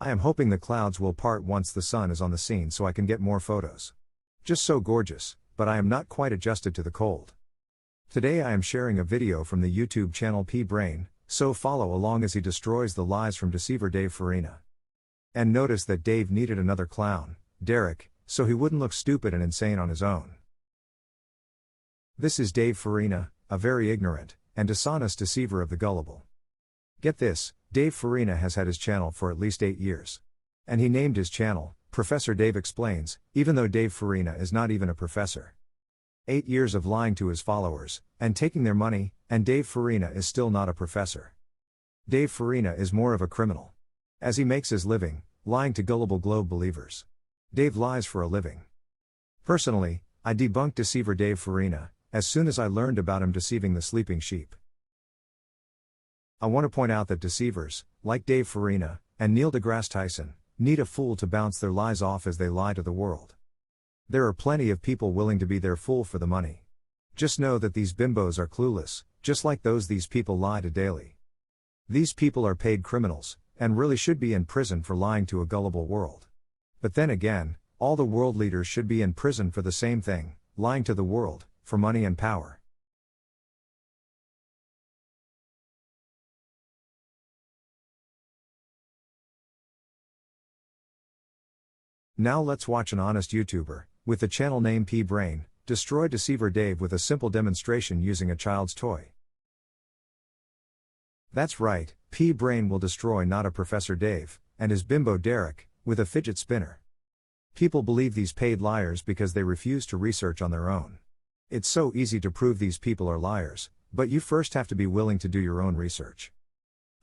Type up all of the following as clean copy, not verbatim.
I am hoping the clouds will part once the sun is on the scene so I can get more photos. Just so gorgeous, but I am not quite adjusted to the cold. Today I am sharing a video from the YouTube channel P-Brane, so follow along as he destroys the lies from Deceiver Dave Farina. And notice that Dave needed another clown, Derek, so he wouldn't look stupid and insane on his own. This is Dave Farina, a very ignorant and dishonest deceiver of the gullible. Get this, Dave Farina has had his channel for at least 8 years. And he named his channel, Professor Dave Explains, even though Dave Farina is not even a professor. 8 years of lying to his followers, and taking their money, and Dave Farina is still not a professor. Dave Farina is more of a criminal. As he makes his living, lying to gullible globe believers. Dave lies for a living. Personally, I debunked Deceiver Dave Farina, as soon as I learned about him deceiving the sleeping sheep. I want to point out that deceivers, like Dave Farina, and Neil deGrasse Tyson, need a fool to bounce their lies off as they lie to the world. There are plenty of people willing to be their fool for the money. Just know that these bimbos are clueless, just like these people lie to daily. These people are paid criminals, and really should be in prison for lying to a gullible world. But then again, all the world leaders should be in prison for the same thing, lying to the world, for money and power. Now let's watch an honest YouTuber, with the channel name P-Brane, destroy Deceiver Dave with a simple demonstration using a child's toy. That's right, P-Brane will destroy not a Professor Dave, and his bimbo Derek, with a fidget spinner. People believe these paid liars because they refuse to research on their own. It's so easy to prove these people are liars, but you first have to be willing to do your own research.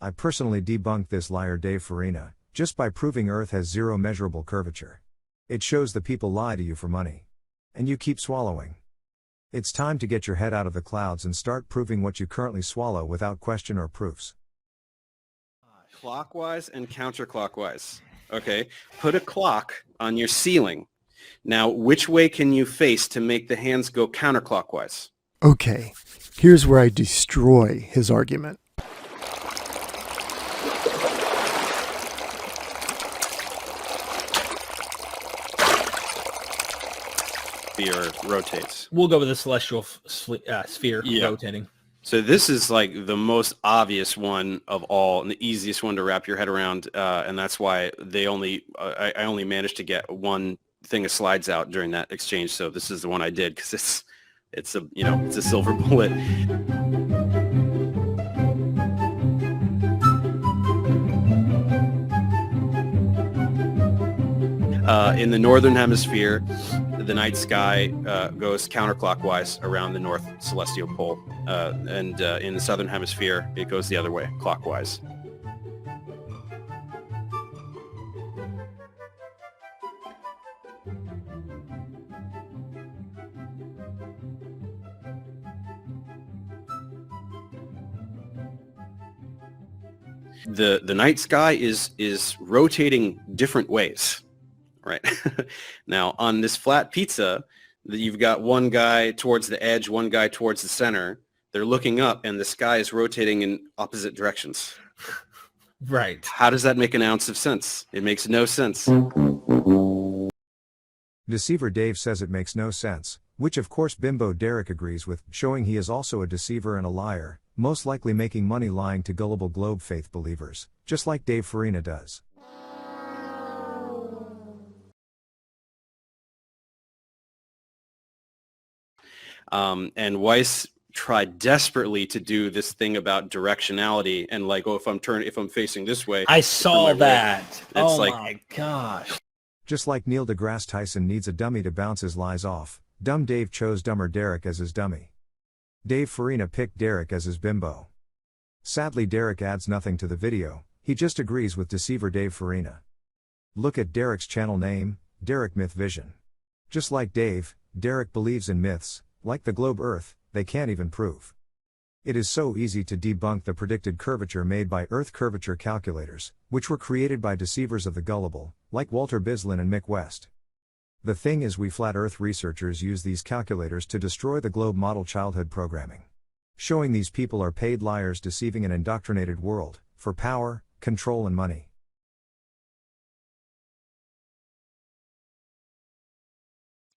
I personally debunked this liar Dave Farina, just by proving Earth has zero measurable curvature. It shows the people lie to you for money. And you keep swallowing. It's time to get your head out of the clouds and start proving what you currently swallow without question or proofs. Clockwise and counterclockwise. Okay, put a clock on your ceiling. Now, which way can you face to make the hands go counterclockwise? Okay, here's where I destroy his argument. Sphere rotates. We'll go with the celestial sphere rotating. So this is like the most obvious one of all and the easiest one to wrap your head around, and that's why I only managed to get one thing of slides out during that exchange. So this is the one I did because it's a silver bullet. In the northern hemisphere, the night sky goes counterclockwise around the north celestial pole, and in the southern hemisphere, it goes the other way, clockwise. The night sky is rotating different ways. Right. Now, on this flat pizza, you've got one guy towards the edge, one guy towards the center. They're looking up, and the sky is rotating in opposite directions. Right. How does that make an ounce of sense? It makes no sense. Deceiver Dave says it makes no sense, which of course bimbo Derek agrees with, showing he is also a deceiver and a liar, most likely making money lying to gullible globe faith believers, just like Dave Farina does. And Weiss tried desperately to do this thing about directionality and like, oh, if I'm facing this way. I saw that. It's my gosh. Just like Neil deGrasse Tyson needs a dummy to bounce his lies off, dumb Dave chose dumber Derek as his dummy. Dave Farina picked Derek as his bimbo. Sadly, Derek adds nothing to the video, he just agrees with Deceiver Dave Farina. Look at Derek's channel name, Derek Myth Vision. Just like Dave, Derek believes in myths, like the globe Earth, they can't even prove. It is so easy to debunk the predicted curvature made by Earth curvature calculators, which were created by deceivers of the gullible, like Walter Bislin and Mick West. The thing is, we flat Earth researchers use these calculators to destroy the globe model childhood programming. Showing these people are paid liars deceiving an indoctrinated world, for power, control and money.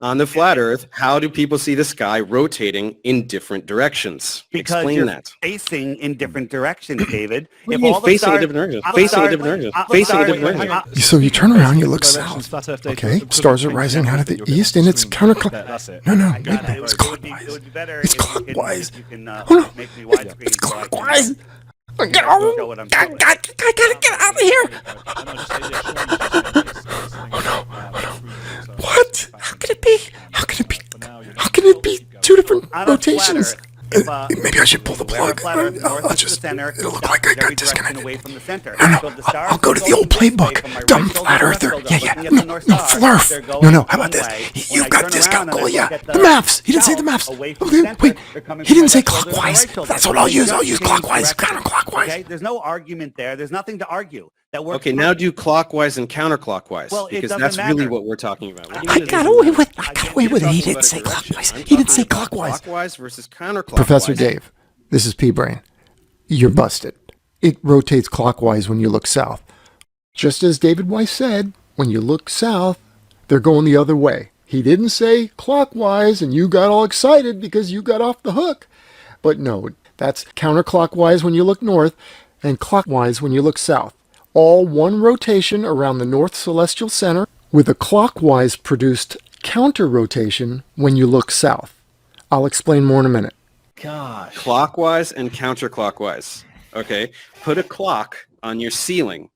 On the flat Earth, how do people see the sky rotating in different directions? Because Explain you're that. facing in different directions, David. What do you mean facing in different directions? Facing in different directions. Facing in different directions. So you turn around, you look south. Okay, stars are rising out of the east, and it's counterclockwise. No, it's clockwise. It's clockwise. Oh no, it's clockwise. Get out! I gotta get out of here! Oh no! What? How can it be? How can it be two different rotations? Maybe I should pull the plug. It'll look like I got disconnected. I'll go to the old playbook. Dumb flat earther. Yeah. No, flurf. No. How about this? You've got discount goal, yeah. The maths. He didn't say the maths. Wait. He didn't say clockwise. That's what I'll use. I'll use clockwise, counterclockwise. Okay, there's no argument there. There's nothing to argue. Okay, now do clockwise and counterclockwise, because that's really what we're talking about. I got away with it. He didn't say clockwise. He didn't say clockwise. Clockwise versus counterclockwise. Professor Dave, this is P-Brane. You're busted. It rotates clockwise when you look south. Just as David Weiss said, when you look south, they're going the other way. He didn't say clockwise and you got all excited because you got off the hook. But no, that's counterclockwise when you look north and clockwise when you look south. All one rotation around the north celestial center with a clockwise produced counter rotation when you look south. I'll explain more in a minute. Gosh. Clockwise and counterclockwise. Okay. Put a clock on your ceiling.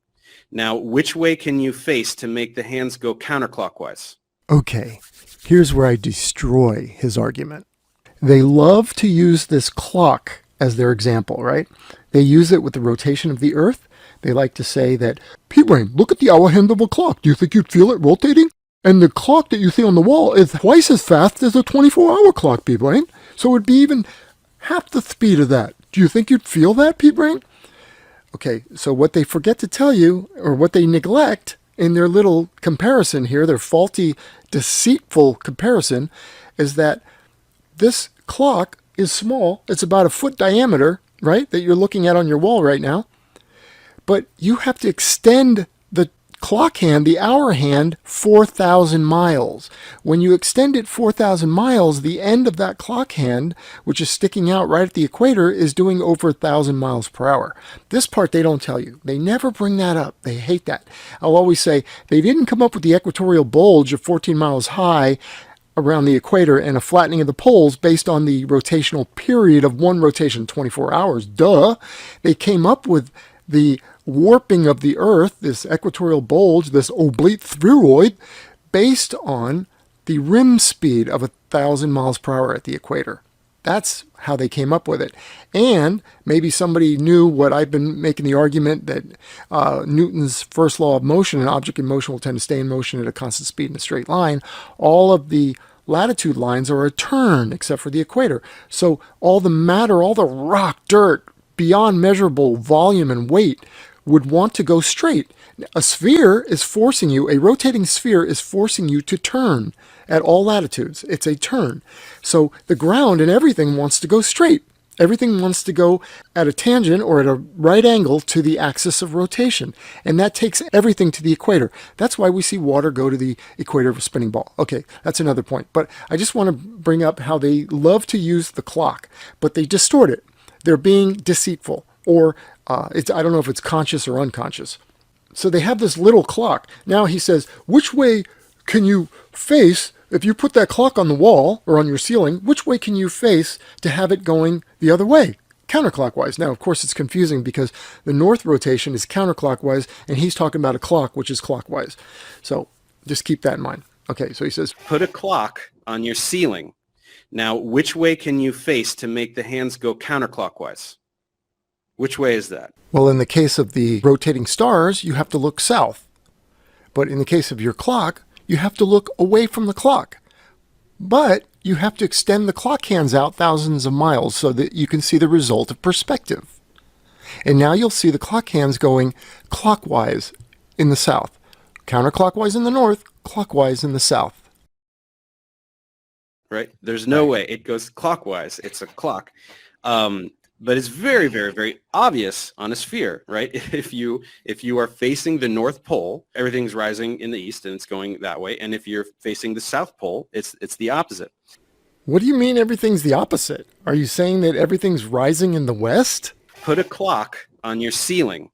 Now, which way can you face to make the hands go counterclockwise? Okay, here's where I destroy his argument. They love to use this clock as their example, right? They use it with the rotation of the Earth. They like to say that, P-Brane, look at the hour hand of a clock. Do you think you'd feel it rotating? And the clock that you see on the wall is twice as fast as a 24-hour clock, P-Brane. So it'd be even half the speed of that. Do you think you'd feel that, P-Brane? Okay, so what they forget to tell you, or what they neglect in their little comparison here, their faulty, deceitful comparison, is that this clock is small. It's about a foot diameter, right, that you're looking at on your wall right now. But you have to extend the clock hand, the hour hand, 4,000 miles. When you extend it 4,000 miles, the end of that clock hand, which is sticking out right at the equator, is doing over 1,000 miles per hour. This part they don't tell you. They never bring that up. They hate that. I'll always say they didn't come up with the equatorial bulge of 14 miles high around the equator and a flattening of the poles based on the rotational period of one rotation, 24 hours. Duh! They came up with the warping of the Earth, this equatorial bulge, this oblique spheroid, based on the rim speed of 1,000 miles per hour at the equator. That's how they came up with it. And maybe somebody knew what I've been making the argument that Newton's first law of motion, an object in motion will tend to stay in motion at a constant speed in a straight line. All of the latitude lines are a turn except for the equator. So all the matter, all the rock, dirt, beyond measurable volume and weight would want to go straight. A sphere is forcing you, a rotating sphere is forcing you to turn at all latitudes. It's a turn. So the ground and everything wants to go straight. Everything wants to go at a tangent or at a right angle to the axis of rotation. And that takes everything to the equator. That's why we see water go to the equator of a spinning ball. Okay, that's another point. But I just want to bring up how they love to use the clock, but they distort it. They're being deceitful, or I don't know if it's conscious or unconscious. So they have this little clock. Now he says, which way can you face, if you put that clock on the wall or on your ceiling, which way can you face to have it going the other way? Counterclockwise. Now, of course, it's confusing because the north rotation is counterclockwise, and he's talking about a clock, which is clockwise. So just keep that in mind. Okay, so he says, put a clock on your ceiling. Now, which way can you face to make the hands go counterclockwise? Which way is that? Well, in the case of the rotating stars, you have to look south. But in the case of your clock, you have to look away from the clock. But you have to extend the clock hands out thousands of miles so that you can see the result of perspective. And now you'll see the clock hands going clockwise in the south, counterclockwise in the north, clockwise in the south. Right? There's no way it goes clockwise. It's a clock. but it's very, very, very obvious on a sphere, right? If you are facing the North Pole, everything's rising in the east and it's going that way. And if you're facing the South Pole, it's the opposite. What do you mean everything's the opposite? Are you saying that everything's rising in the west? Put a clock on your ceiling.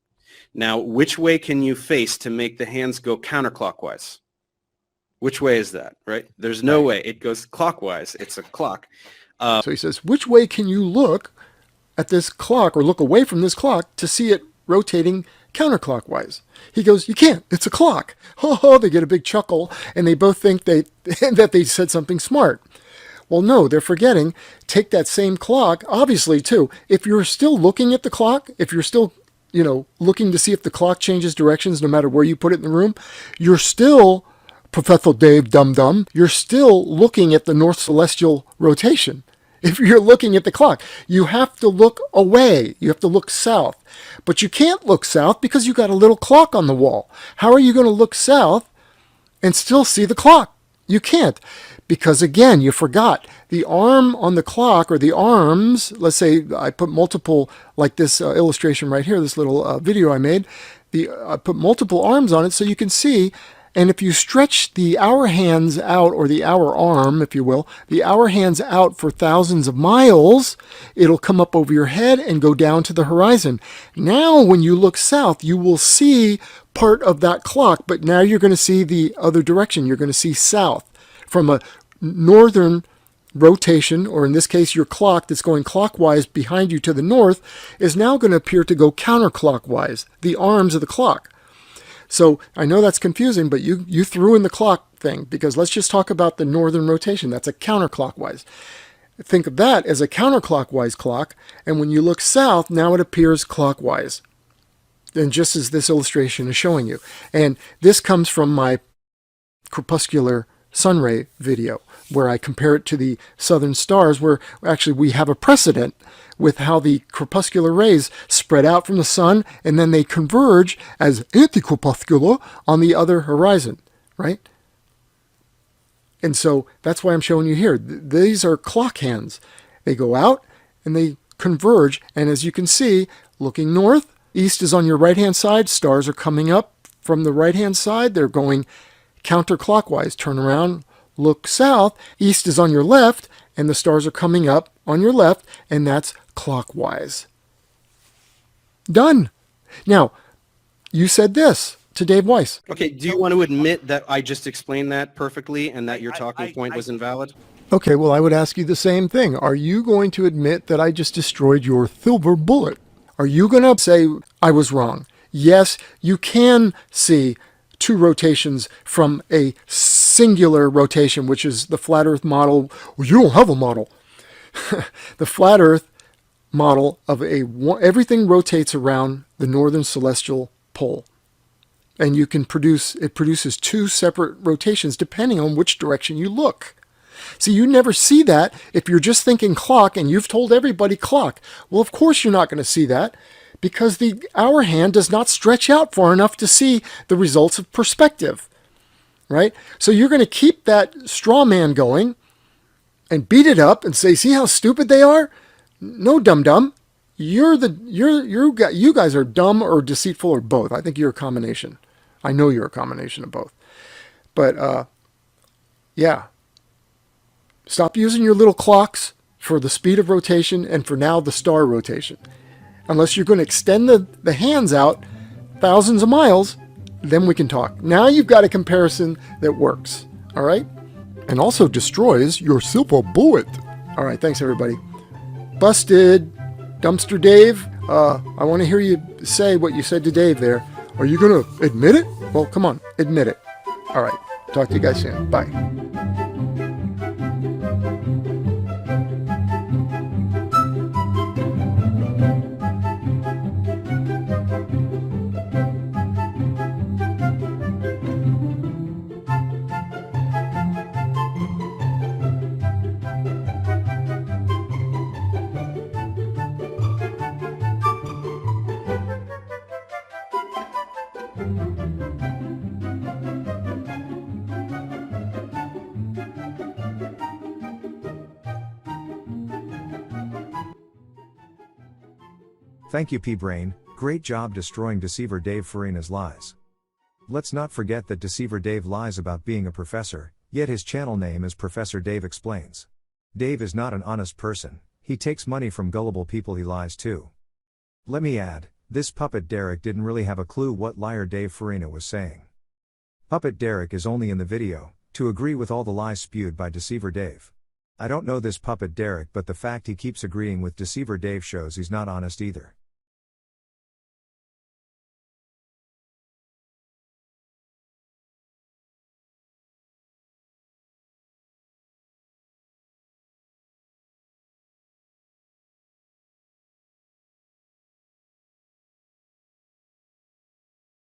Now, which way can you face to make the hands go counterclockwise? Which way is that, right? There's no way. It goes clockwise. It's a clock. So he says, which way can you look at this clock or look away from this clock to see it rotating counterclockwise? He goes, you can't. It's a clock. Ho ho, they get a big chuckle, and they both think that they said something smart. Well, no, they're forgetting. Take that same clock, obviously, too. If you're still looking at the clock, if you're still, looking to see if the clock changes directions no matter where you put it in the room, you're still, Professor Dave Dum-Dum, you're still looking at the North Celestial rotation. If you're looking at the clock, you have to look away. You have to look south. But you can't look south because you got a little clock on the wall. How are you going to look south and still see the clock? You can't. Because again, you forgot the arm on the clock, or the arms, let's say I put multiple, like this illustration right here, this little video I made, I put multiple arms on it so you can see. And if you stretch the hour hands out, or the hour arm, if you will, the hour hands out for thousands of miles, it'll come up over your head and go down to the horizon. Now, when you look south, you will see part of that clock, but now you're going to see the other direction. You're going to see south. From a northern rotation, or in this case, your clock that's going clockwise behind you to the north, is now going to appear to go counterclockwise, the arms of the clock. So I know that's confusing, but you threw in the clock thing, because let's just talk about the northern rotation. That's a counterclockwise. Think of that as a counterclockwise clock, and when you look south, now it appears clockwise. And just as this illustration is showing you. And this comes from my crepuscular sunray video, where I compare it to the southern stars, where actually we have a precedent with how the crepuscular rays spread out from the sun and then they converge as anticrepuscular on the other horizon, right? And so that's why I'm showing you here. These are clock hands. They go out and they converge, and as you can see, looking north, east is on your right-hand side, stars are coming up from the right-hand side, they're going counterclockwise. Turn around, look south, east is on your left, and the stars are coming up on your left, and that's clockwise. Done. Now, you said this to Dave Weiss. Okay, do you want to admit that I just explained that perfectly and that your talking point was invalid? Okay, well, I would ask you the same thing. Are you going to admit that I just destroyed your silver bullet? Are you going to say I was wrong? Yes, you can see two rotations from a singular rotation, which is the flat Earth model. Well, you don't have a model. The flat Earth model of everything rotates around the northern celestial pole. And it produces two separate rotations depending on which direction you look. See, you never see that if you're just thinking clock and you've told everybody clock. Well, of course you're not going to see that, because the hour hand does not stretch out far enough to see the results of perspective, right? So you're going to keep that straw man going and beat it up and say, see how stupid they are? No, dum-dum. You guys are dumb or deceitful or both. I think you're a combination. I know you're a combination of both. But, yeah. Stop using your little clocks for the speed of rotation and for now the star rotation. Unless you're going to extend the hands out thousands of miles, then we can talk. Now you've got a comparison that works. All right? And also destroys your silver bullet. All right, thanks everybody. Busted. Dumpster Dave, I want to hear you say what you said to Dave there. Are you going to admit it? Well, come on, admit it. All right, talk to you guys soon. Bye. Thank you P-Brane, great job destroying Deceiver Dave Farina's lies. Let's not forget that Deceiver Dave lies about being a professor, yet his channel name is Professor Dave Explains. Dave is not an honest person, he takes money from gullible people he lies to. Let me add, this puppet Derek didn't really have a clue what liar Dave Farina was saying. Puppet Derek is only in the video, to agree with all the lies spewed by Deceiver Dave. I don't know this puppet Derek, but the fact he keeps agreeing with Deceiver Dave shows he's not honest either.